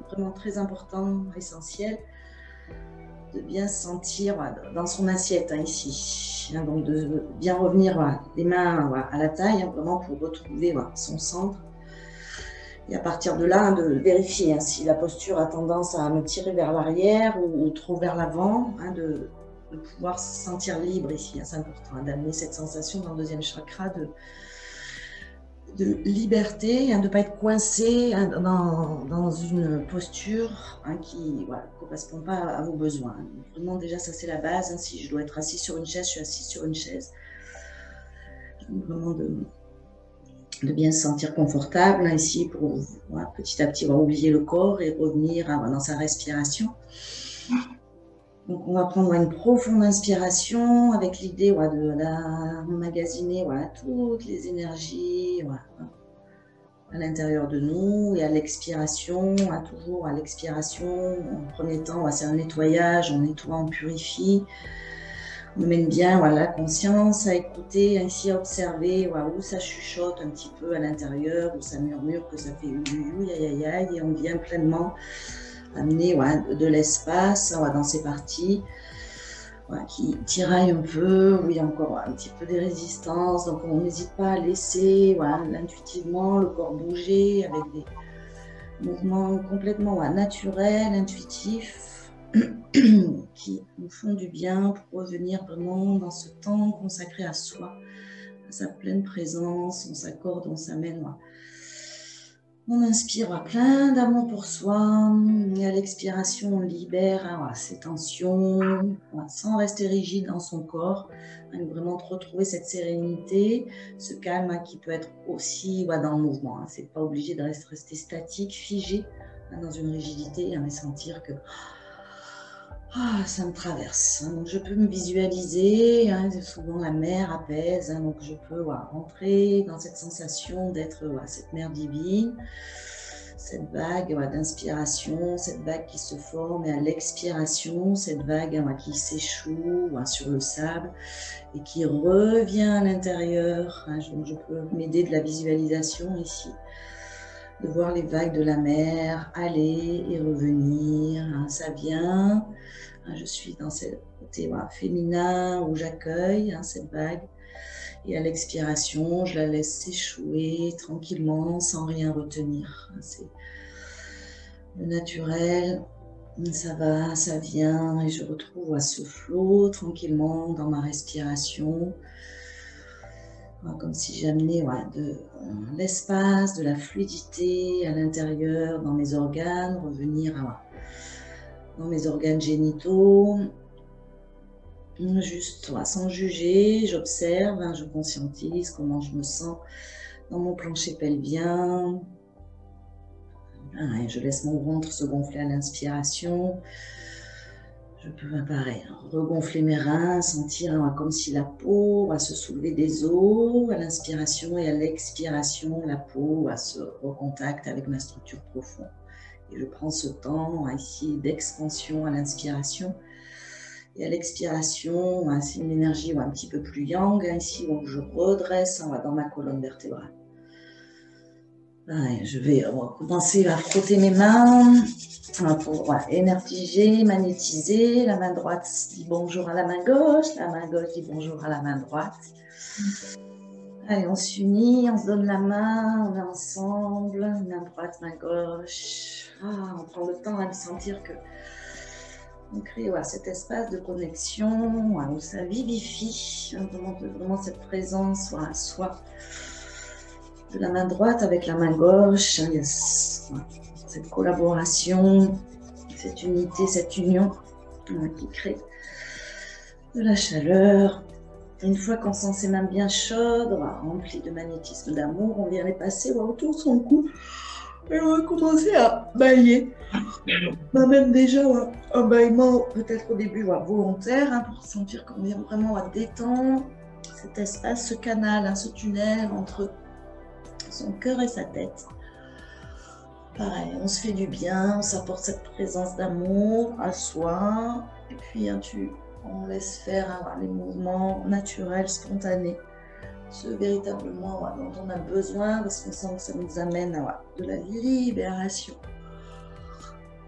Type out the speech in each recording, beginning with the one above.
vraiment très important, essentiel, de bien se sentir dans son assiette ici. Donc de bien revenir les mains à la taille, vraiment pour retrouver son centre. Et à partir de là, de vérifier si la posture a tendance à me tirer vers l'arrière ou trop vers l'avant, de pouvoir se sentir libre ici. C'est important d'amener cette sensation dans le deuxième chakra de liberté, de ne pas être coincé dans une posture qui ne correspond pas à vos besoins. Donc, vraiment, déjà, ça c'est la base. Si je dois être assis sur une chaise, je suis assise sur une chaise. Donc, vraiment de bien se sentir confortable ici pour petit à petit oublier le corps et revenir dans sa respiration. Donc on va prendre une profonde inspiration avec l'idée d'emmagasiner toutes les énergies à l'intérieur de nous, et à l'expiration, toujours à l'expiration, en premier temps c'est un nettoyage, on nettoie, on purifie. On mène bien la conscience à écouter, ainsi à observer où ça chuchote un petit peu à l'intérieur, où ça murmure, que ça fait et on vient pleinement amener de l'espace dans ces parties qui tiraillent un peu, où il y a encore un petit peu des résistances. Donc on n'hésite pas à laisser intuitivement le corps bouger avec des mouvements complètement naturels, intuitifs, qui nous font du bien pour revenir vraiment dans ce temps consacré à soi, à sa pleine présence. On s'accorde, on s'amène. On inspire plein d'amour pour soi, et à l'expiration, on libère ces tensions, sans rester rigide dans son corps, vraiment de retrouver cette sérénité, ce calme qui peut être aussi dans le mouvement. C'est pas obligé de rester statique, figé dans une rigidité, mais sentir que ça me traverse. Donc je peux me visualiser, souvent la mer apaise, donc je peux rentrer dans cette sensation d'être cette mer divine, cette vague d'inspiration, cette vague qui se forme, et à l'expiration, cette vague qui s'échoue sur le sable et qui revient à l'intérieur. Donc je peux m'aider de la visualisation ici, de voir les vagues de la mer aller et revenir. Ça vient. Je suis dans ce côté féminin où j'accueille cette vague. Et à l'expiration, je la laisse s'échouer tranquillement, sans rien retenir. C'est le naturel. Ça va, ça vient, et je retrouve ce flot tranquillement dans ma respiration. Comme si j'amenais de l'espace, de la fluidité à l'intérieur, dans mes organes, revenir dans mes organes génitaux, juste sans juger, j'observe, je conscientise comment je me sens dans mon plancher pelvien. Et je laisse mon ventre se gonfler à l'inspiration. Je peux regonfler mes reins, sentir comme si la peau va se soulever des os à l'inspiration, et à l'expiration, la peau va se recontacter avec ma structure profonde. Et je prends ce temps ici d'expansion à l'inspiration, et à l'expiration, c'est une énergie un petit peu plus yang, ici où je redresse dans ma colonne vertébrale. Je vais commencer à frotter mes mains pour énergiser, magnétiser. La main droite dit bonjour à la main gauche, la main gauche dit bonjour à la main droite. Allez, on s'unit, on se donne la main, on est ensemble, main droite, main gauche. On prend le temps de sentir que on crée cet espace de connexion où ça vivifie, vraiment cette présence à soi. De la main droite avec la main gauche, il y a cette collaboration, cette unité, cette union qui crée de la chaleur. Une fois qu'on sent ses mains bien chaudes, remplies de magnétisme d'amour, on vient les passer autour de son cou et on va commencer à bailler. On a même déjà un bâillement, peut-être au début volontaire, pour sentir qu'on vient vraiment détendre cet espace, ce canal, ce tunnel entre son cœur et sa tête. Pareil, on se fait du bien, on s'apporte cette présence d'amour à soi, et puis on laisse faire les mouvements naturels, spontanés, ceux véritablement dont on a besoin, parce qu'on sent que ça nous amène à de la libération.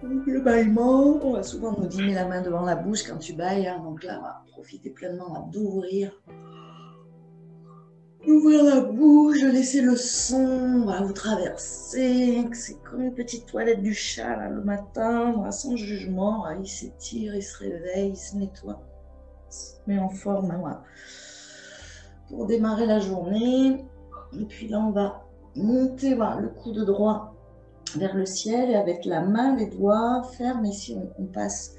Donc, le bâillement, on va souvent nous dit mets la main devant la bouche quand tu bailles, hein. Donc là, on va profiter pleinement d'ouvrir la bouche, de laisser le son vous traverser. C'est comme une petite toilette du chat là, le matin, sans jugement. Il s'étire, il se réveille, il se nettoie, il se met en forme pour démarrer la journée. Et puis là, on va monter le coude droit vers le ciel et avec la main, les doigts fermes. Ici, on passe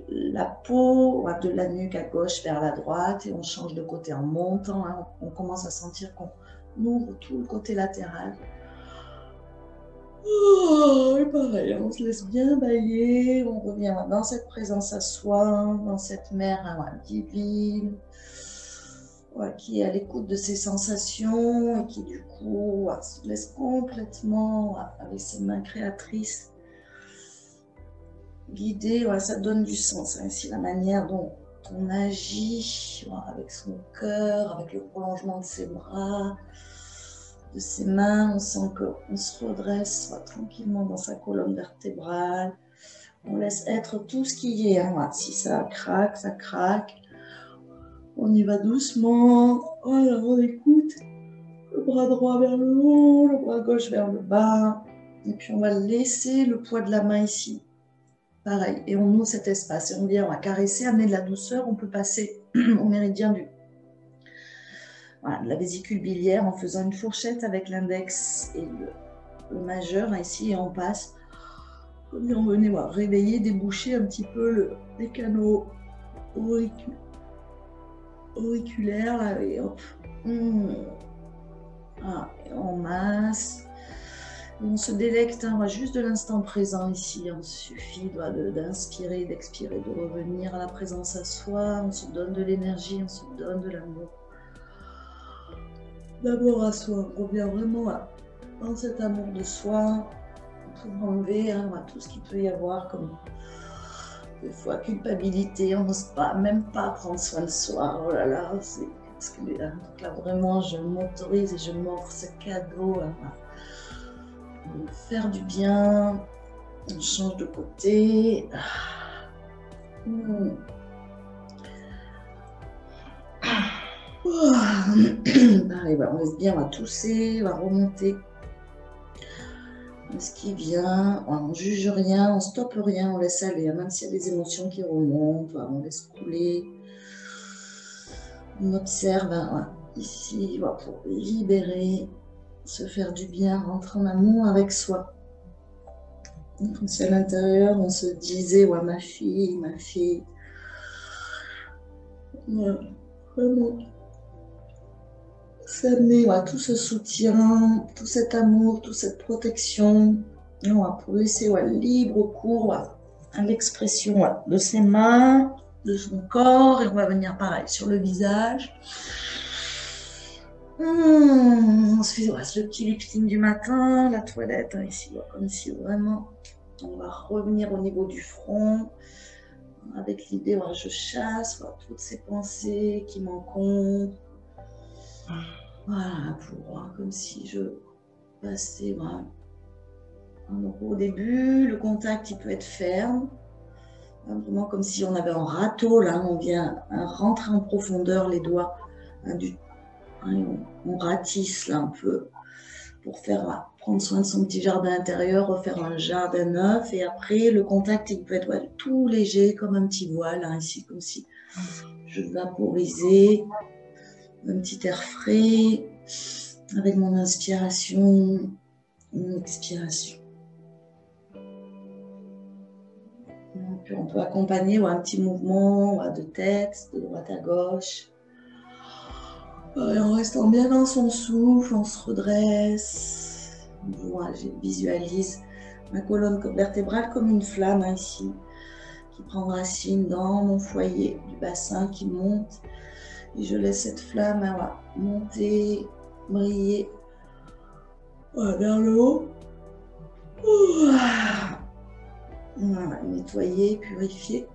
la peau de la nuque à gauche vers la droite et on change de côté en montant. On commence à sentir qu'on ouvre tout le côté latéral. Et pareil, on se laisse bien bailler. On revient dans cette présence à soi, dans cette mer divine. Qui est à l'écoute de ses sensations et qui du coup se laisse complètement avec ses mains créatrices guider. Ça donne du sens. Ici, la manière dont on agit avec son cœur, avec le prolongement de ses bras, de ses mains. On sent qu'on se redresse tranquillement dans sa colonne vertébrale. On laisse être tout ce qui est. Si ça craque, ça craque. On y va doucement. Voilà, on écoute. Le bras droit vers le haut, le bras gauche vers le bas. Et puis on va laisser le poids de la main ici. Pareil. Et on ouvre cet espace. Et on vient caresser, amener de la douceur. On peut passer au méridien de la vésicule biliaire en faisant une fourchette avec l'index et le majeur. Ici, et on passe. Comme si on venait réveiller, déboucher un petit peu les canaux auriculaire et hop, et on masse, on se délecte juste de l'instant présent ici. Il suffit d'inspirer, d'expirer, de revenir à la présence à soi. On se donne de l'énergie, on se donne de l'amour. D'abord à soi, on revient vraiment dans cet amour de soi pour enlever tout ce qu'il peut y avoir comme des fois culpabilité, on n'ose même pas prendre soin de soi. Oh là là, c'est parce que là vraiment je m'autorise et je m'offre ce cadeau de faire du bien. On change de côté. On laisse bien, on va tousser, on va remonter. Ce qui vient, on ne juge rien, on ne stoppe rien, on laisse aller. Même s'il y a des émotions qui remontent, on laisse couler. On observe ici pour libérer, se faire du bien, rentrer en amour avec soi. Comme si à l'intérieur, on se disait, ma fille, vraiment. S'amener tout ce soutien, tout cet amour, toute cette protection, pour laisser libre cours à l'expression de ses mains, de son corps, et on va venir pareil sur le visage. On se fait le petit lifting du matin, la toilette ici, comme si vraiment on va revenir au niveau du front, avec l'idée je chasse toutes ces pensées qui m'encombrent. Voilà, comme si je passais. Donc au début, le contact il peut être ferme, vraiment comme si on avait un râteau. Là, on vient rentrer en profondeur les doigts, on ratisse là un peu pour faire prendre soin de son petit jardin intérieur, refaire un jardin neuf. Et après, le contact il peut être tout léger comme un petit voile ici, comme si je vaporisais. Un petit air frais avec mon inspiration, mon expiration. Et puis on peut accompagner un petit mouvement de tête, de droite à gauche. Et en restant bien dans son souffle, on se redresse. Je visualise ma colonne vertébrale comme une flamme ici, qui prend racine dans mon foyer du bassin qui monte. Et je laisse cette flamme monter, briller vers le haut. Nettoyer, purifier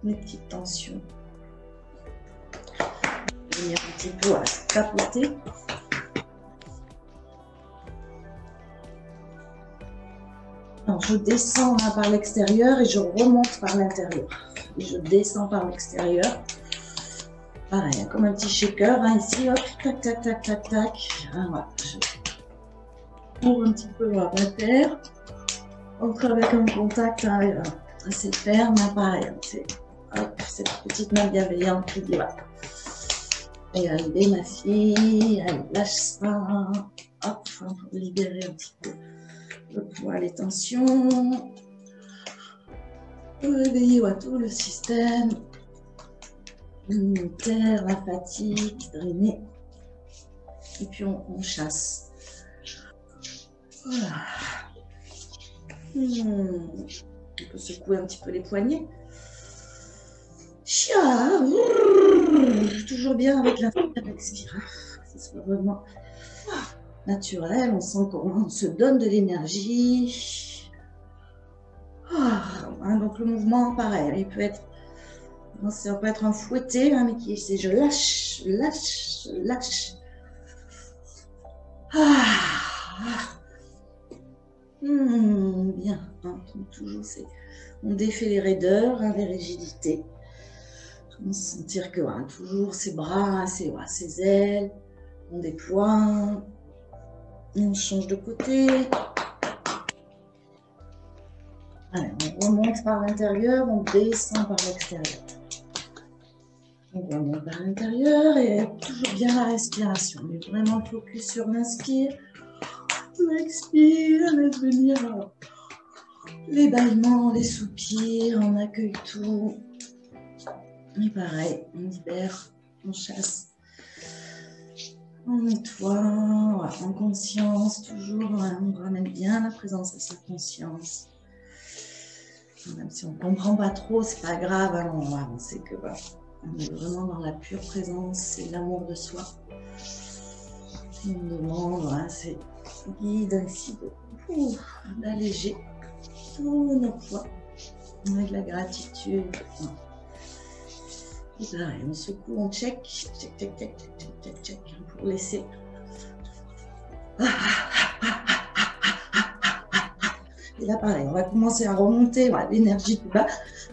mes petites tensions. Venir un petit peu tapoter. Alors, je descends là, par l'extérieur et je remonte par l'intérieur. Et je descends par l'extérieur. Pareil, comme un petit shaker, hein, ici, hop, tac, tac, tac, tac, tac. Ah, voilà, je ouvre un petit peu la terre. Entre avec un contact assez ferme, hein, pareil. C'est cette petite main bienveillante qui dit, voilà. Et allez, ma fille, allez, lâche ça. Hop, pour libérer un petit peu le poids, les tensions. Réveiller tout le système immunitaire, lymphatique, drainer. Et puis on chasse. Voilà. On peut secouer un petit peu les poignets. Chia. Toujours bien avec l'expire. Que ce soit vraiment naturel. On sent qu'on se donne de l'énergie. Donc le mouvement, pareil, il peut être, ça peut être un fouetté, hein, mais qui c'est je lâche, lâche, lâche. Bien, hein, toujours on défait les raideurs, hein, les rigidités. On sentir que toujours ses bras, ses ailes, on déploie, on change de côté. Allez, on remonte par l'intérieur, on descend par l'extérieur. On remonte par l'intérieur et toujours bien la respiration. On est vraiment focus sur l'inspire. L'expire, laisse venir les bâillements, les soupirs, on accueille tout. Et pareil, on libère, on chasse, on nettoie, en conscience, toujours, on ramène bien la présence à sa conscience. Même si on ne comprend pas trop, c'est pas grave, hein, on sait que on est vraiment dans la pure présence, c'est l'amour de soi. Et on demande, c'est guide ainsi d'alléger tous nos poids avec la gratitude. Et pareil, on secoue, on check, pour laisser. Et là, pareil, on va commencer à remonter l'énergie plus bas,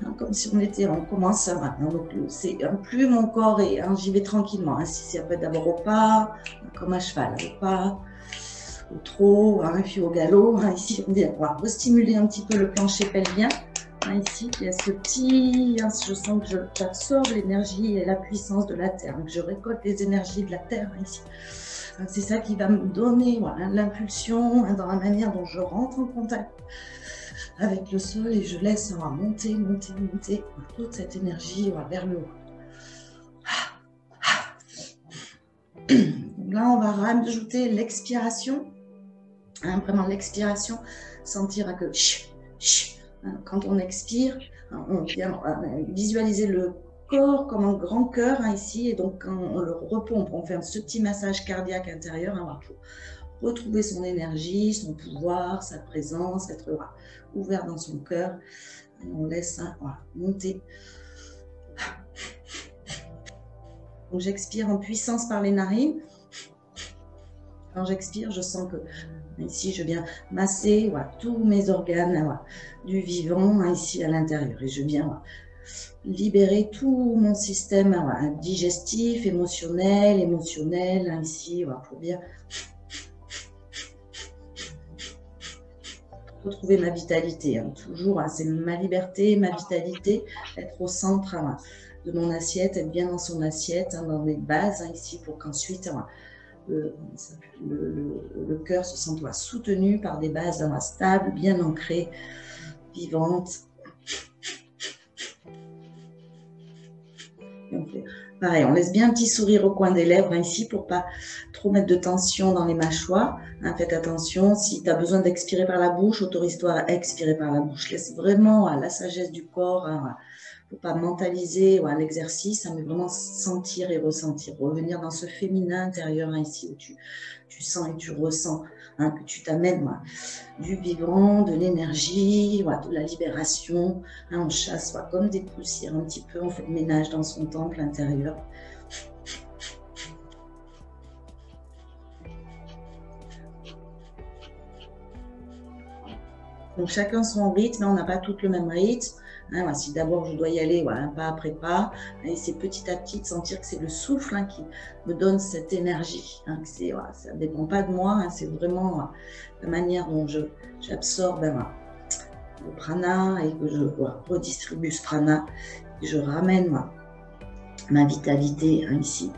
hein, comme si on commence à. Donc, c'est plus mon corps et j'y vais tranquillement. Hein, si ça peut être d'abord au pas, comme à cheval, au pas, au trot, puis au galop. Hein, ici, on va restimuler un petit peu le plancher pelvien. Hein, ici, il y a ce petit. Hein, je sens que j'absorbe l'énergie et la puissance de la terre. Donc, je récolte les énergies de la terre ici. C'est ça qui va me donner l'impulsion dans la manière dont je rentre en contact avec le sol et je laisse monter toute cette énergie vers le haut. Donc là, on va rajouter l'expiration. Hein, vraiment l'expiration, sentir que quand on expire, on vient visualiser le corps comme un grand cœur ici, et donc quand on le repompe, on fait ce petit massage cardiaque intérieur pour retrouver son énergie, son pouvoir, sa présence, être ouvert dans son cœur, et on laisse monter. Donc j'expire en puissance par les narines. Quand j'expire, je sens que ici je viens masser tous mes organes du vivant ici à l'intérieur, et je viens libérer tout mon système digestif, émotionnel ici pour bien retrouver ma vitalité. Hein. Toujours, c'est ma liberté, ma vitalité, être au centre de mon assiette, être bien dans son assiette, dans les bases ici, pour qu'ensuite le cœur se sente soutenu par des bases stables, bien ancrées, vivantes. Pareil, on laisse bien un petit sourire au coin des lèvres ici pour pas trop mettre de tension dans les mâchoires. Hein, faites attention, si tu as besoin d'expirer par la bouche, autorise-toi à expirer par la bouche. Laisse vraiment la sagesse du corps, faut pas mentaliser l'exercice, mais vraiment sentir et ressentir. Revenir dans ce féminin intérieur ici où tu sens et tu ressens que tu t'amènes du vivant, de l'énergie, de la libération. On chasse comme des poussières un petit peu, on fait le ménage dans son temple intérieur. Donc, chacun son rythme, on n'a pas tous le même rythme. Voilà, si d'abord je dois y aller un pas après pas, et c'est petit à petit de sentir que c'est le souffle qui me donne cette énergie. Ça ne dépend pas de moi, c'est vraiment la manière dont j'absorbe le prana et que je redistribue ce prana, et je ramène ma vitalité ici.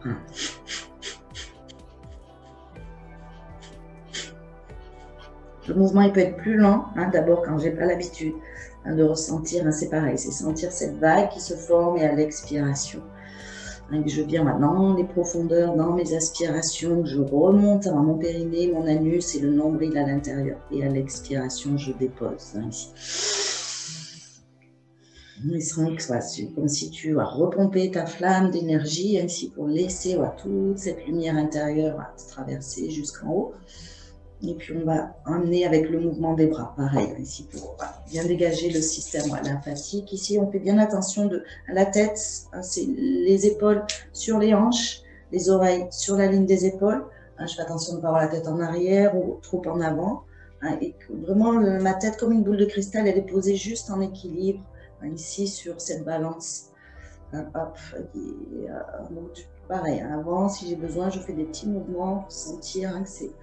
Voilà. Le mouvement il peut être plus lent, d'abord quand j'ai pas l'habitude de ressentir, c'est pareil, c'est sentir cette vague qui se forme et à l'expiration. Que je viens dans les profondeurs, dans mes aspirations, je remonte à mon périnée, mon anus et le nombril à l'intérieur. Et à l'expiration, je dépose ici. C'est comme si tu repompé ta flamme d'énergie ainsi pour laisser toute cette lumière intérieure traverser jusqu'en haut. Et puis on va emmener avec le mouvement des bras, pareil, ici pour bien dégager le système lymphatique. Ici, on fait bien attention à la tête, c'est les épaules sur les hanches, les oreilles sur la ligne des épaules. Je fais attention de ne pas avoir la tête en arrière ou trop en avant. Et que vraiment, ma tête, comme une boule de cristal, elle est posée juste en équilibre, ici, sur cette balance. Hop, et, pareil, avant, si j'ai besoin, je fais des petits mouvements pour sentir que c'est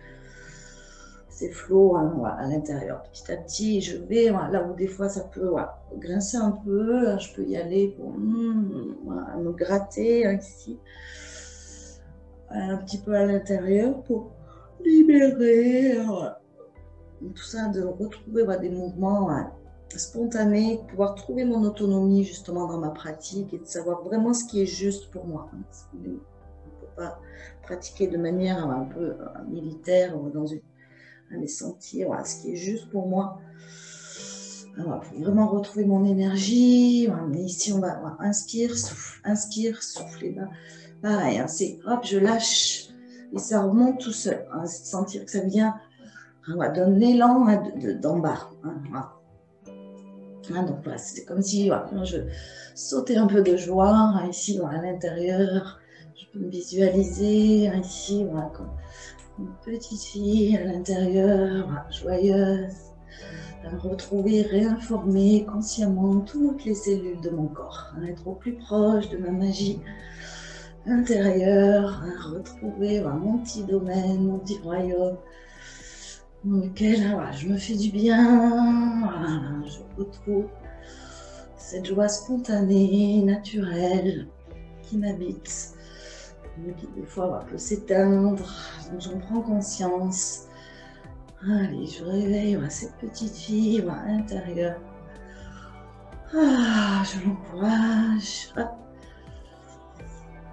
flot à l'intérieur. Petit à petit, je vais là où des fois ça peut grincer un peu, je peux y aller pour me gratter ici, un petit peu à l'intérieur pour libérer tout ça, de retrouver des mouvements spontanés, pouvoir trouver mon autonomie justement dans ma pratique et de savoir vraiment ce qui est juste pour moi. On ne peut pas pratiquer de manière un peu militaire ou dans une mais sentir ce qui est juste pour moi. Alors, pour vraiment retrouver mon énergie. Mais ici, on va inspire, souffle. Et là, pareil, c'est hop, je lâche et ça remonte tout seul. Sentir que ça vient d'un élan d'en bas. Donc voilà, c'est comme si je sautais un peu de joie ici à l'intérieur. Je peux me visualiser ici comme une petite fille à l'intérieur, joyeuse, retrouver, réinformer consciemment toutes les cellules de mon corps, être au plus proche de ma magie intérieure, retrouver mon petit domaine, mon petit royaume, dans lequel je me fais du bien, je retrouve cette joie spontanée, naturelle, qui m'habite. Qui des fois peut s'éteindre, donc j'en prends conscience. Allez, je réveille cette petite fille intérieure. Je l'encourage.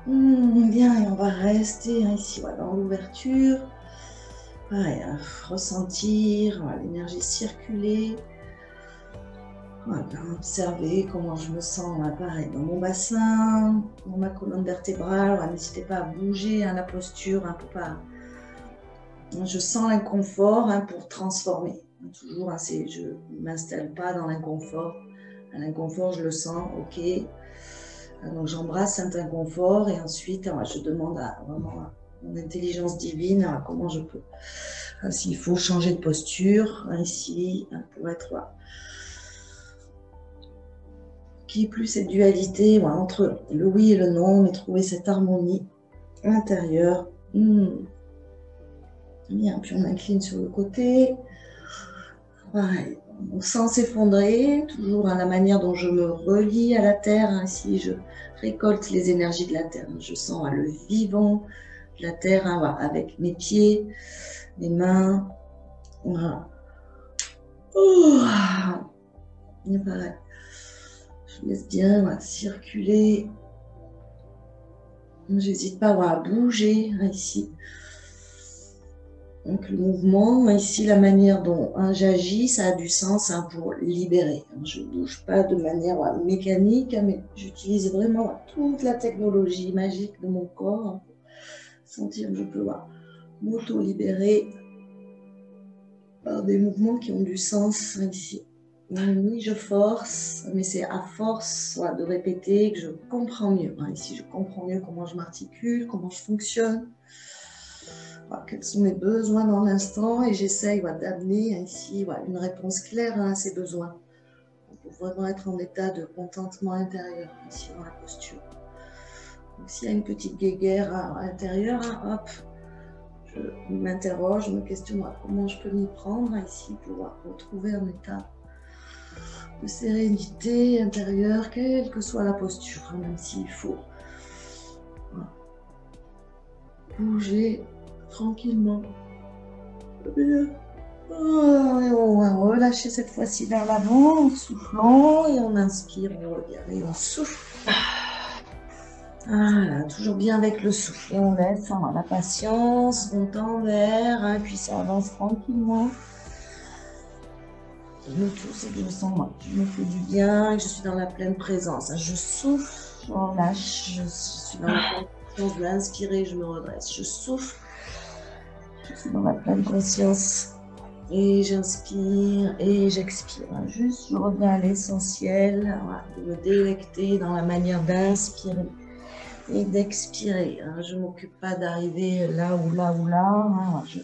Bien, et on va rester ici dans l'ouverture. Pareil, ressentir l'énergie circuler. Observer comment je me sens pareil, dans mon bassin, dans ma colonne vertébrale. N'hésitez pas à bouger la posture pour pas. Je sens l'inconfort pour transformer. Toujours, je ne m'installe pas dans l'inconfort. L'inconfort, je le sens, ok. Donc j'embrasse cet inconfort et ensuite je demande vraiment à mon intelligence divine comment je peux. S'il faut changer de posture, ici, pour être qu'il n'y ait plus cette dualité entre le oui et le non, mais trouver cette harmonie intérieure. Bien, puis on incline sur le côté. Pareil, mon sang s'effondrer, toujours la manière dont je me relie à la terre. Ici, je récolte les énergies de la terre. Je sens le vivant de la terre avec mes pieds, mes mains. Voilà. Pareil. Je laisse bien circuler. J'hésite pas à bouger ici. Donc le mouvement, ici la manière dont j'agis, ça a du sens pour libérer. Je ne bouge pas de manière mécanique, mais j'utilise vraiment toute la technologie magique de mon corps pour sentir que je peux m'auto-libérer par des mouvements qui ont du sens ici. Oui, je force, mais c'est à force de répéter que je comprends mieux. Ici, je comprends mieux comment je m'articule, comment je fonctionne. quels sont mes besoins dans l'instant et j'essaye d'amener ici une réponse claire à ces besoins pour vraiment être en état de contentement intérieur ici dans la posture. Donc s'il y a une petite guéguerre à l'intérieur, hop, je m'interroge, je me questionne comment je peux m'y prendre ici pour retrouver un état de sérénité intérieure, quelle que soit la posture, même s'il faut bouger tranquillement. Et on va relâcher cette fois-ci vers l'avant en soufflant et on inspire, on revient et on souffle. Voilà, toujours bien avec le souffle et on laisse la patience, on tend vers, puis ça avance tranquillement. Le tout c'est que je sens je me fais du bien, que je suis dans la pleine présence. Je souffle, je relâche, je suis dans la pleine conscience de l'inspirer, je me redresse. Je souffle, je suis dans la pleine conscience et j'inspire et j'expire. Juste je reviens à l'essentiel, de me délecter dans la manière d'inspirer et d'expirer. Je ne m'occupe pas d'arriver là ou là ou là. Je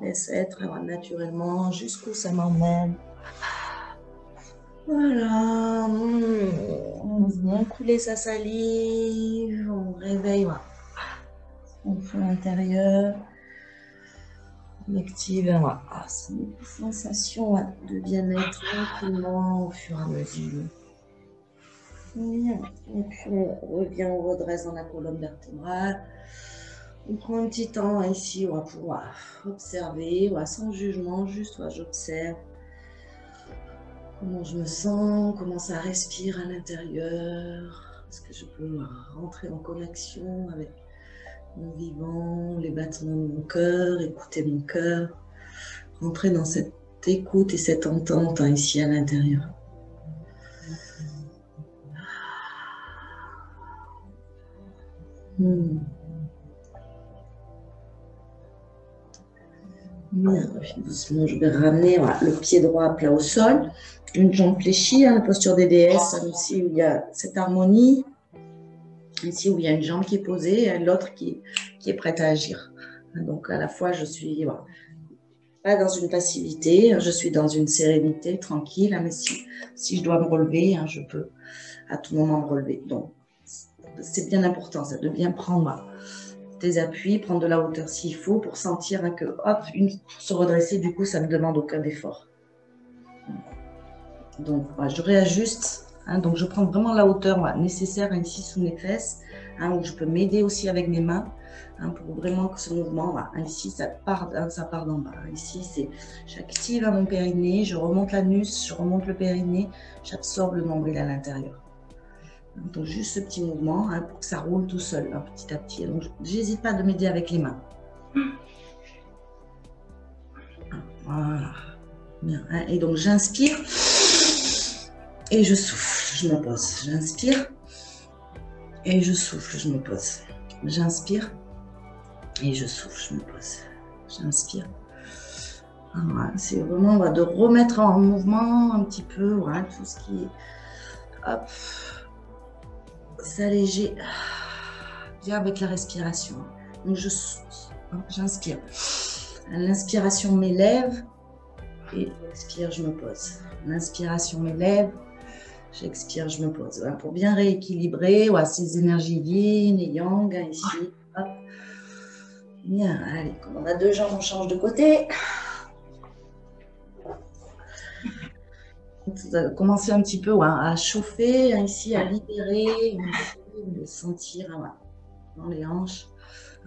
laisse être naturellement jusqu'où ça m'emmène. Voilà, on laisse bien couler sa salive, on réveille son feu intérieur, on active ces sensations de bien-être tranquillement au fur et à mesure. Et puis on revient, on redresse dans la colonne vertébrale. On prend un petit temps ici pour observer, sans jugement, juste j'observe. Comment je me sens, comment ça respire à l'intérieur. Est-ce que je peux rentrer en connexion avec mon vivant, les battements de mon cœur, écouter mon cœur, rentrer dans cette écoute et cette entente ici à l'intérieur. Bien, doucement, je vais ramener le pied droit à plat au sol, une jambe fléchie, la posture des déesses, ici où il y a cette harmonie, ici où il y a une jambe qui est posée et l'autre qui est prête à agir. Donc à la fois je suis pas dans une passivité, je suis dans une sérénité tranquille, mais si je dois me relever, je peux à tout moment me relever. Donc c'est bien important, ça de bien prendre des appuis, prendre de la hauteur s'il faut pour sentir que hop, pour se redresser, du coup ça ne demande aucun effort. Donc je réajuste, donc je prends vraiment la hauteur nécessaire ici sous mes fesses, où je peux m'aider aussi avec mes mains, pour vraiment que ce mouvement, ici ça part d'en bas. Ici j'active mon périnée, je remonte l'anus, je remonte le périnée, j'absorbe le nombril à l'intérieur. Donc juste ce petit mouvement pour que ça roule tout seul, petit à petit. Donc j'hésite pas de m'aider avec les mains. Voilà. Bien, et donc j'inspire et je souffle, je me pose. J'inspire et je souffle, je me pose. J'inspire et je souffle, je me pose. J'inspire. Voilà, c'est vraiment de remettre en mouvement un petit peu tout ce qui est, hop, s'alléger bien avec la respiration. Donc j'inspire. L'inspiration m'élève et l'expire, je me pose. L'inspiration m'élève, j'expire, je me pose. Pour bien rééquilibrer ces énergies yin et yang ici. Hop. Bien, allez, comme on a deux jambes, on change de côté. Commencer un petit peu à chauffer, ici à libérer, de sentir dans les hanches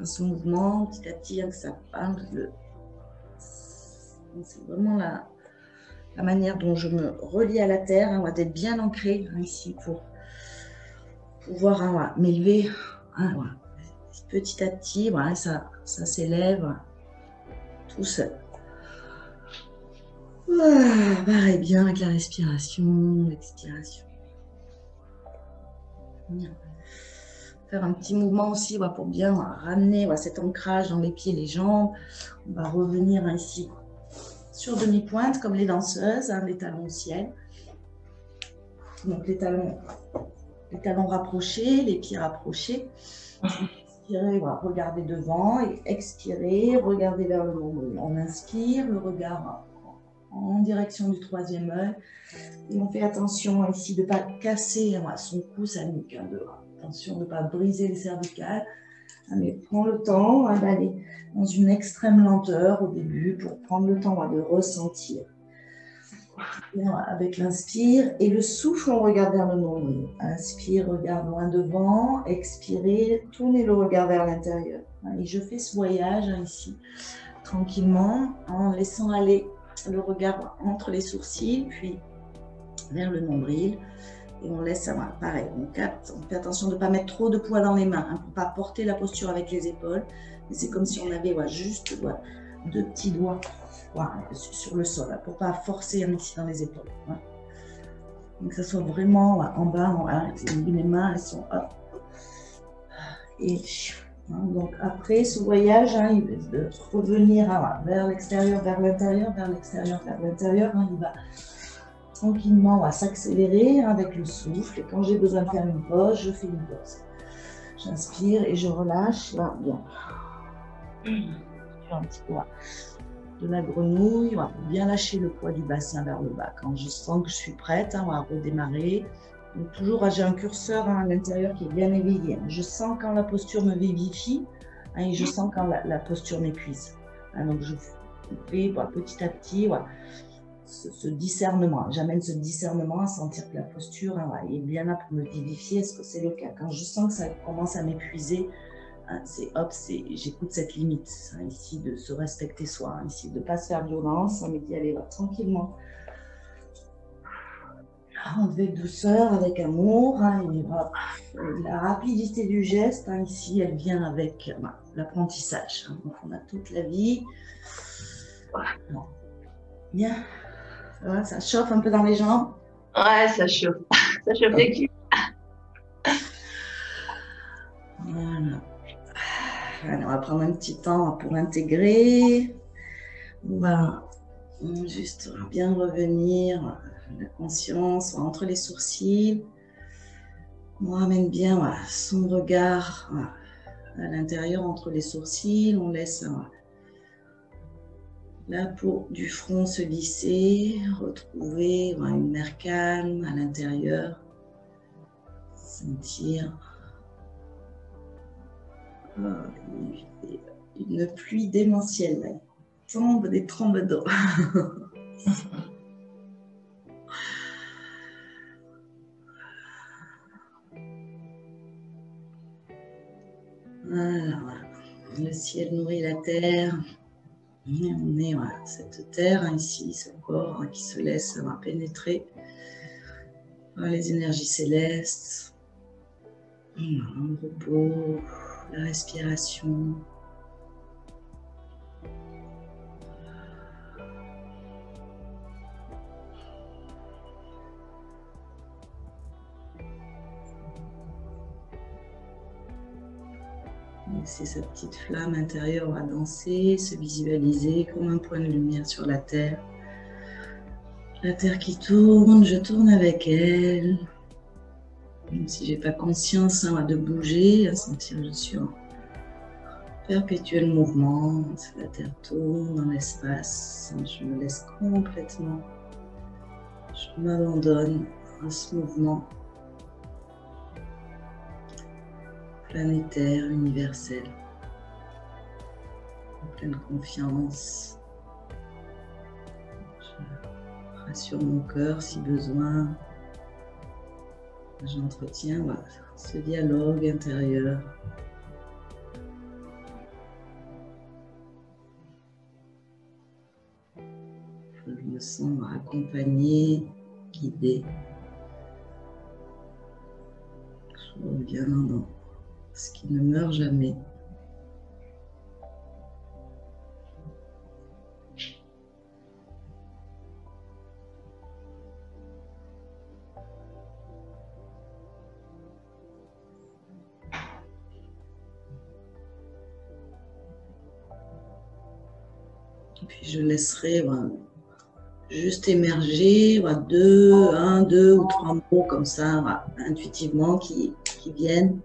ce mouvement petit à petit que ça parle. C'est vraiment la manière dont je me relie à la terre, d'être bien ancrée ici pour pouvoir m'élever petit à petit, ça s'élève tout seul. Pareil, bien avec la respiration, l'expiration. Bien. Faire un petit mouvement aussi pour bien ramener cet ancrage dans les pieds et les jambes. On va revenir ici sur demi-pointe comme les danseuses, les talons au ciel. Donc les talons rapprochés, les pieds rapprochés. Inspirez, voilà, regardez devant et expirez, regardez vers le nombril. On inspire, le regard en direction du troisième œil. Et on fait attention ici de ne pas casser son cou, sa nuque. Attention de ne pas briser les cervicales. Mais prends le temps d'aller dans une extrême lenteur au début pour prendre le temps de ressentir. Avec l'inspire et le souffle, on regarde vers le nombril. Inspire, regarde loin devant. Expirez, tournez le regard vers l'intérieur. Et je fais ce voyage ici, tranquillement, en laissant aller le regard entre les sourcils, puis vers le nombril. Et on laisse, pareil, on capte, on fait attention de ne pas mettre trop de poids dans les mains, pour ne pas porter la posture avec les épaules. C'est comme si on avait juste deux petits doigts sur le sol, pour ne pas forcer ici dans les épaules. Donc que ça soit vraiment en bas, les mains elles sont hop. Et donc après ce voyage, de revenir vers l'extérieur, vers l'intérieur, vers l'extérieur, vers l'intérieur, il va tranquillement s'accélérer avec le souffle. Et quand j'ai besoin de faire une pause, je fais une pause. J'inspire et je relâche. Là, bien. Un petit peu de la grenouille, pour bien lâcher le poids du bassin vers le bas. Quand je sens que je suis prête à redémarrer, donc toujours j'ai un curseur à l'intérieur qui est bien éveillé. Je sens quand la posture me vivifie et je sens quand la posture m'épuise. Donc je fais petit à petit ce discernement. J'amène ce discernement à sentir que la posture est bien là pour me vivifier. Est-ce que c'est le cas? Quand je sens que ça commence à m'épuiser, j'écoute cette limite ici de se respecter soi, ici de ne pas se faire violence, mais d'y aller tranquillement, avec douceur, avec amour. La rapidité du geste, ici, elle vient avec l'apprentissage. Donc on a toute la vie. Bien. Ça chauffe un peu dans les jambes? Ouais, ça chauffe. Ça chauffe les culs. Voilà. Alors, on va prendre un petit temps pour intégrer. On va juste bien revenir la conscience entre les sourcils. On ramène bien son regard à l'intérieur entre les sourcils. On laisse la peau du front se lisser, retrouver une mer calme à l'intérieur. Sentir une pluie démentielle. Tombe des trombes d'eau. Voilà. Le ciel nourrit la terre. Et on est cette terre ici, ce corps qui se laisse pénétrer par les énergies célestes. Le repos, la respiration. Laisser sa petite flamme intérieure danser, se visualiser comme un point de lumière sur la terre. La terre qui tourne, je tourne avec elle. Même si je n'ai pas conscience de bouger, sentir que je suis en perpétuel mouvement. La terre tourne dans l'espace. Je me laisse complètement. Je m'abandonne à ce mouvement planétaire, universel, en pleine confiance. Je rassure mon cœur si besoin. J'entretiens ce dialogue intérieur. Je me sens accompagné, guidé. Je reviens dans ce qui ne meurt jamais. Et puis je laisserai juste émerger un, deux ou trois mots comme ça, intuitivement qui viennent.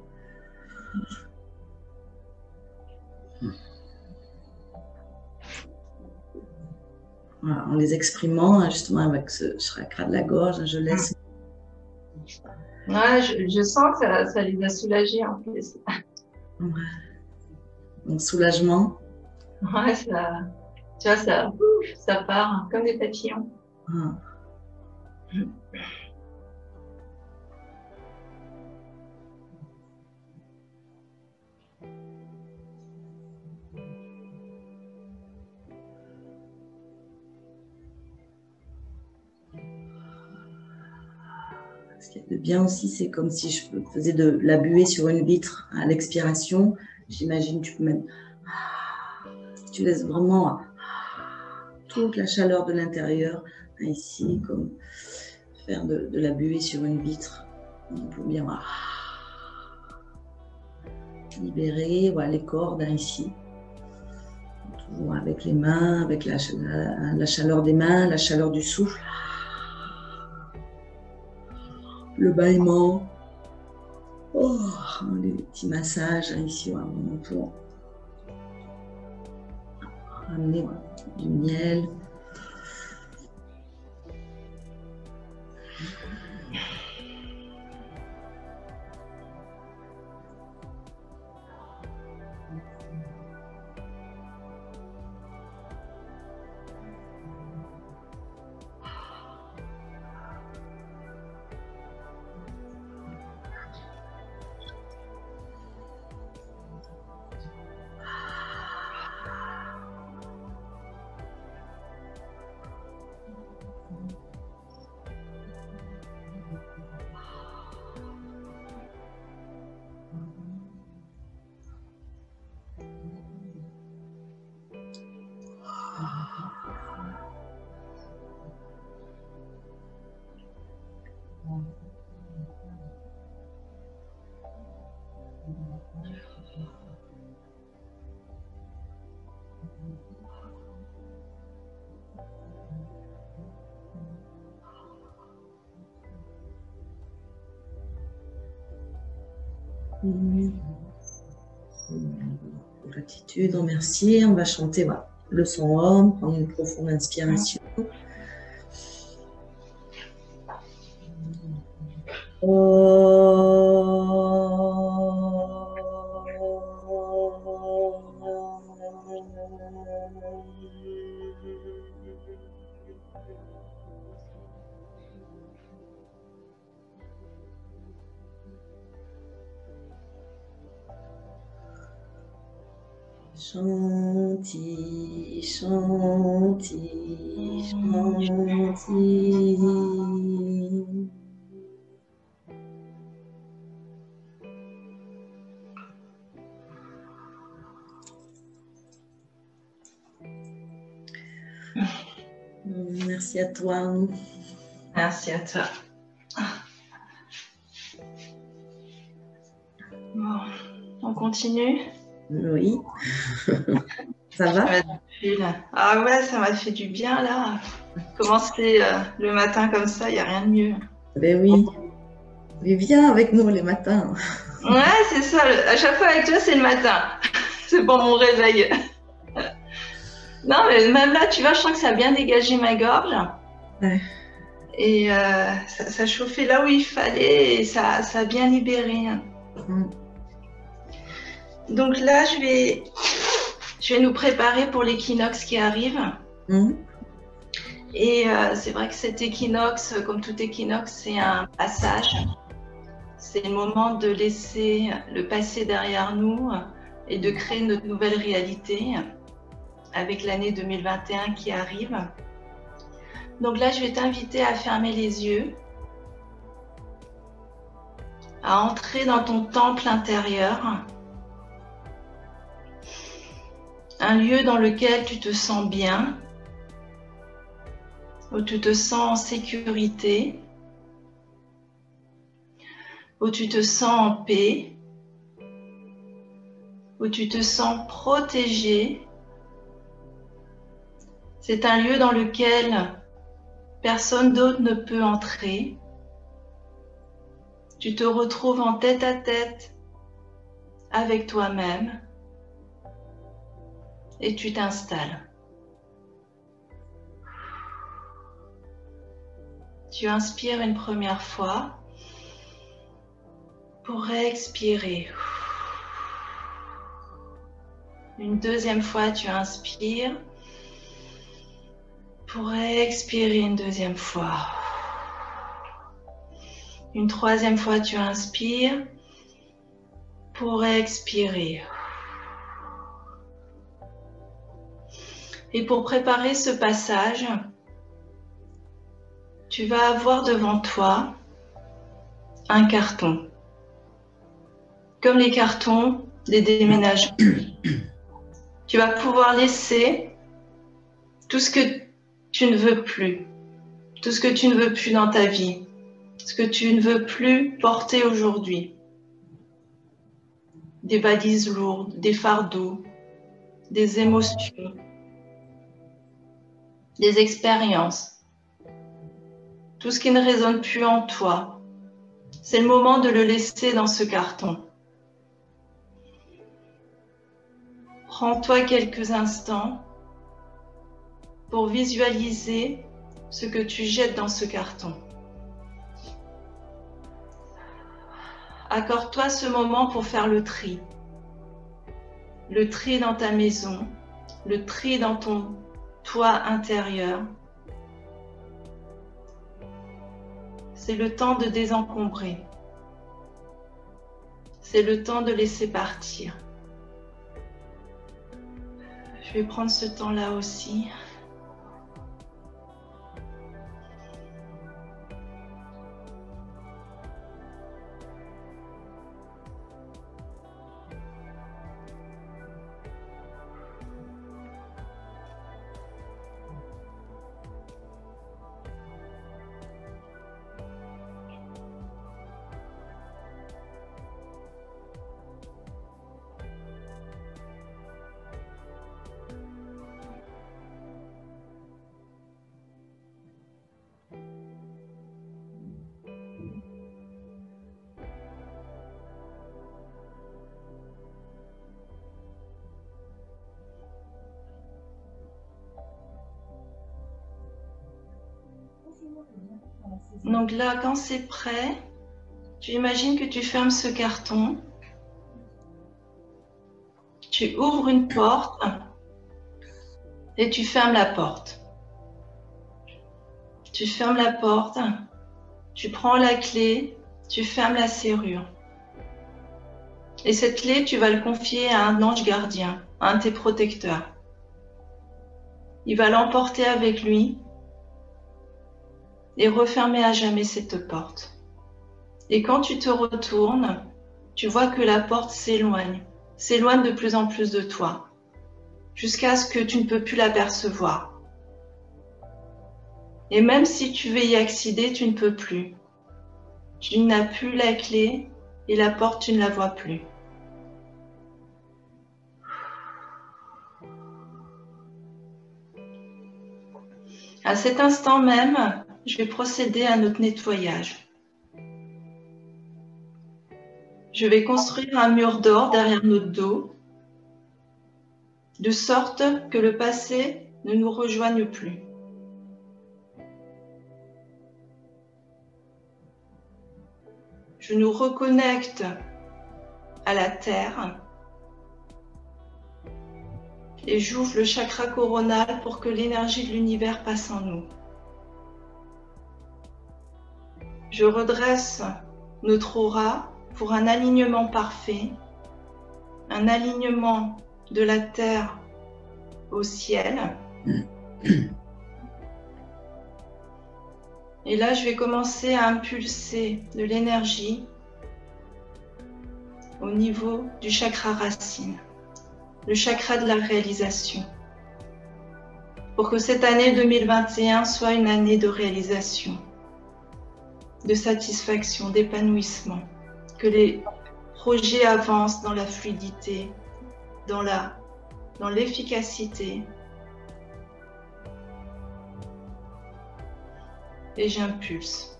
Voilà, en les exprimant, hein, justement avec ce chakra de la gorge, je laisse Ouais, je sens que ça les a soulagés en plus. mon soulagement. Ouais, tu vois, ça part comme des papillons. Ah. Ce qui est de bien aussi, c'est comme si je faisais de la buée sur une vitre à l'expiration. J'imagine tu peux mettre, tu laisses vraiment toute la chaleur de l'intérieur ici, comme faire de la buée sur une vitre pour bien libérer les cordes ici. Toujours avec les mains, avec la chaleur des mains, la chaleur du souffle, le bâillement. Oh, les petits massages ici, vraiment pour ramener du miel. Gratitude, remercier. On va chanter le son Om, prendre une profonde inspiration. Shanti, Shanti, Shanti. Merci à toi. Merci à toi. Bon, on continue? Oui. Ça va? Ah ouais, ça m'a fait du bien là. Commencer le matin comme ça, il n'y a rien de mieux. Ben oui. Mais viens avec nous les matins. Ouais, c'est ça. À chaque fois avec toi, c'est le matin. C'est pour mon réveil. Non, mais même là, tu vois, je sens que ça a bien dégagé ma gorge. Ouais. Et ça chauffait là où il fallait et ça a bien libéré. Donc là, je vais nous préparer pour l'équinoxe qui arrive. Et c'est vrai que cet équinoxe, comme tout équinoxe, c'est un passage. C'est le moment de laisser le passé derrière nous et de créer notre nouvelle réalité avec l'année 2021 qui arrive. Donc là, je vais t'inviter à fermer les yeux, à entrer dans ton temple intérieur, un lieu dans lequel tu te sens bien, où tu te sens en sécurité, où tu te sens en paix, où tu te sens protégé. C'est un lieu dans lequel personne d'autre ne peut entrer. Tu te retrouves en tête-à-tête avec toi-même et tu t'installes. Tu inspires une première fois pour expirer. Une deuxième fois, tu inspires pour expirer une deuxième fois. Une troisième fois, tu inspires pour expirer. Et pour préparer ce passage, tu vas avoir devant toi un carton. Comme les cartons des déménagements. Tu vas pouvoir laisser tout ce que tu ne veux plus. Tout ce que tu ne veux plus dans ta vie. Ce que tu ne veux plus porter aujourd'hui. Des valises lourdes, des fardeaux, des émotions, des expériences. Tout ce qui ne résonne plus en toi. C'est le moment de le laisser dans ce carton. Prends-toi quelques instants pour visualiser ce que tu jettes dans ce carton. Accorde-toi ce moment pour faire le tri. Le tri dans ta maison, le tri dans ton toit intérieur. C'est le temps de désencombrer. C'est le temps de laisser partir. Je vais prendre ce temps-là aussi. Donc là, quand c'est prêt, tu imagines que tu fermes ce carton, tu ouvres une porte et tu fermes la porte. Tu fermes la porte, tu prends la clé, tu fermes la serrure. Et cette clé, tu vas le confier à un ange gardien, à un de tes protecteurs. Il va l'emporter avec lui et refermer à jamais cette porte. Et quand tu te retournes, tu vois que la porte s'éloigne de plus en plus de toi, jusqu'à ce que tu ne peux plus l'apercevoir. Et même si tu veux y accéder, tu ne peux plus. Tu n'as plus la clé et la porte, tu ne la vois plus. À cet instant même, je vais procéder à notre nettoyage. Je vais construire un mur d'or derrière notre dos, de sorte que le passé ne nous rejoigne plus. Je nous reconnecte à la terre et j'ouvre le chakra coronal pour que l'énergie de l'univers passe en nous. Je redresse notre aura pour un alignement parfait, un alignement de la terre au ciel. Et là, je vais commencer à impulser de l'énergie au niveau du chakra racine, le chakra de la réalisation, pour que cette année 2021 soit une année de réalisation, de satisfaction, d'épanouissement, que les projets avancent dans la fluidité, dans l'efficacité. Et j'impulse.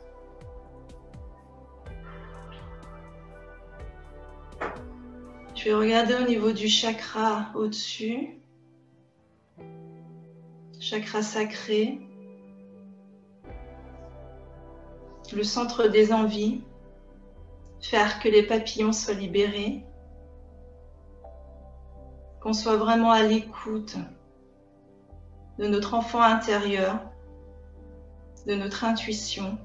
Je vais regarder au niveau du chakra au-dessus, chakra sacré. le centre des envies, faire que les papillons soient libérés, qu'on soit vraiment à l'écoute de notre enfant intérieur, de notre intuition,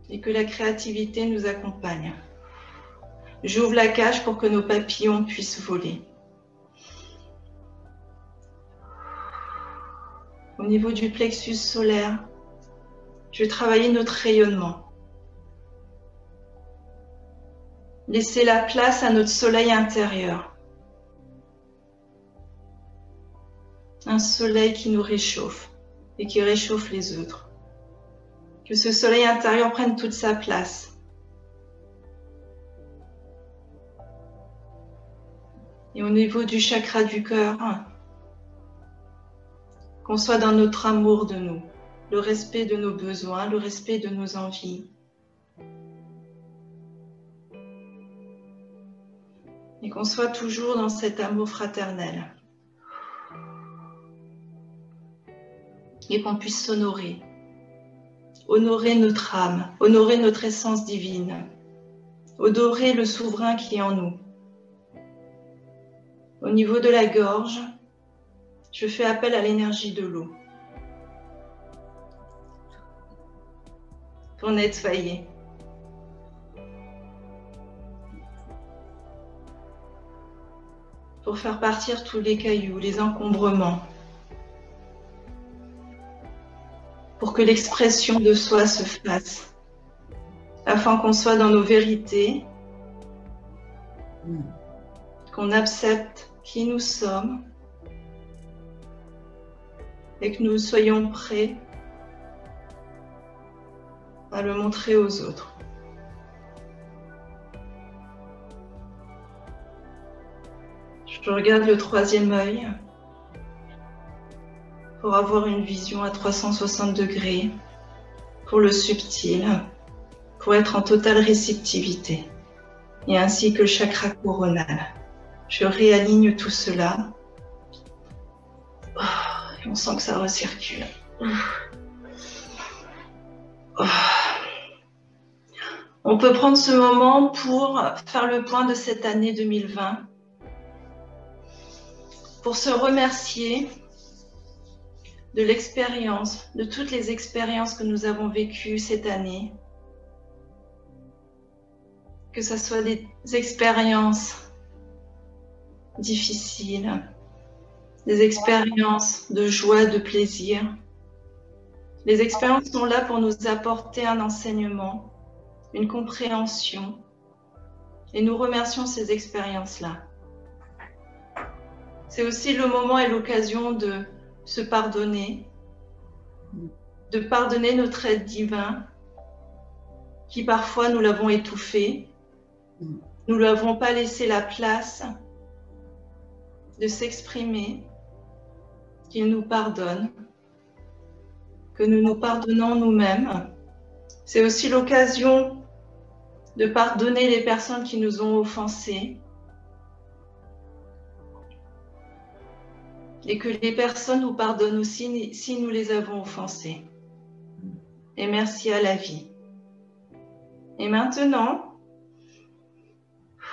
et que la créativité nous accompagne. J'ouvre la cage pour que nos papillons puissent voler. Au niveau du plexus solaire, je vais travailler notre rayonnement. Laisser la place à notre soleil intérieur. Un soleil qui nous réchauffe et qui réchauffe les autres. Que ce soleil intérieur prenne toute sa place. Et au niveau du chakra du cœur, qu'on soit dans notre amour de nous, le respect de nos besoins, le respect de nos envies. Et qu'on soit toujours dans cet amour fraternel. Et qu'on puisse s'honorer. Honorer notre âme, honorer notre essence divine. Honorer le souverain qui est en nous. Au niveau de la gorge, je fais appel à l'énergie de l'eau. Pour nettoyer. Pour faire partir tous les cailloux, les encombrements. Pour que l'expression de soi se fasse. Afin qu'on soit dans nos vérités. Qu'on accepte qui nous sommes. Et que nous soyons prêts à le montrer aux autres. Je regarde le troisième œil pour avoir une vision à 360 degrés, pour le subtil, pour être en totale réceptivité, et ainsi que le chakra coronal. Je réaligne tout cela. On sent que ça recircule. On peut prendre ce moment pour faire le point de cette année 2020, pour se remercier de l'expérience, de toutes les expériences que nous avons vécues cette année, que ce soit des expériences difficiles, des expériences de joie, de plaisir. Les expériences sont là pour nous apporter un enseignement, une compréhension, et nous remercions ces expériences-là. C'est aussi le moment et l'occasion de se pardonner, de pardonner notre être divin, qui parfois nous l'avons étouffé, nous ne lui avons pas laissé la place de s'exprimer, qu'il nous pardonne, que nous nous pardonnons nous-mêmes. C'est aussi l'occasion de pardonner les personnes qui nous ont offensés et que les personnes nous pardonnent aussi si nous les avons offensés. Et merci à la vie. Et maintenant,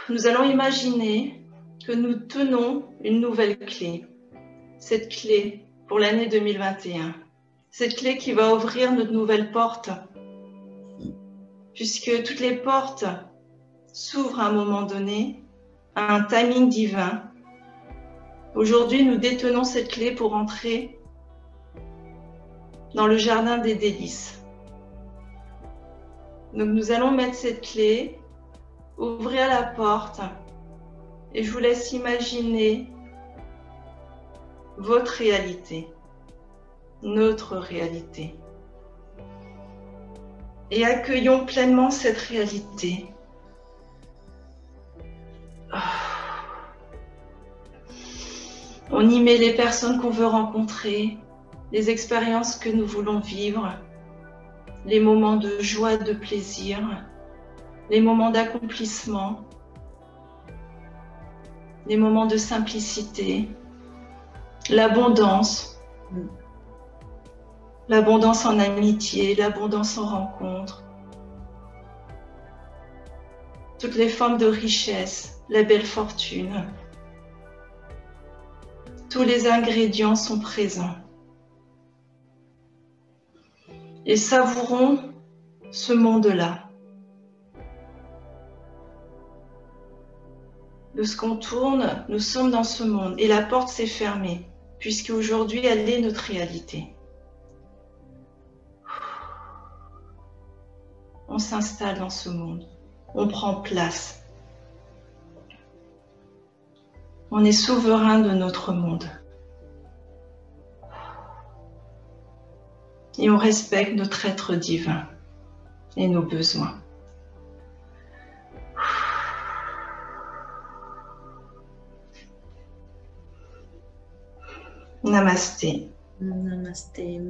nous allons imaginer que nous tenons une nouvelle clé. Cette clé pour l'année 2021. Cette clé qui va ouvrir notre nouvelle porte. Puisque toutes les portes s'ouvrent à un moment donné, à un timing divin. Aujourd'hui, nous détenons cette clé pour entrer dans le jardin des délices. Donc nous allons mettre cette clé, ouvrir la porte et je vous laisse imaginer votre réalité, notre réalité. Et accueillons pleinement cette réalité. On y met les personnes qu'on veut rencontrer, les expériences que nous voulons vivre, les moments de joie, de plaisir, les moments d'accomplissement, les moments de simplicité, l'abondance. l'abondance en amitié, l'abondance en rencontres, toutes les formes de richesse, la belle fortune. Tous les ingrédients sont présents. Et savourons ce monde-là. De ce qu'on tourne, nous sommes dans ce monde et la porte s'est fermée, puisque aujourd'hui elle est notre réalité. On s'installe dans ce monde, on prend place. On est souverain de notre monde. Et on respecte notre être divin et nos besoins. Namasté. Namasté.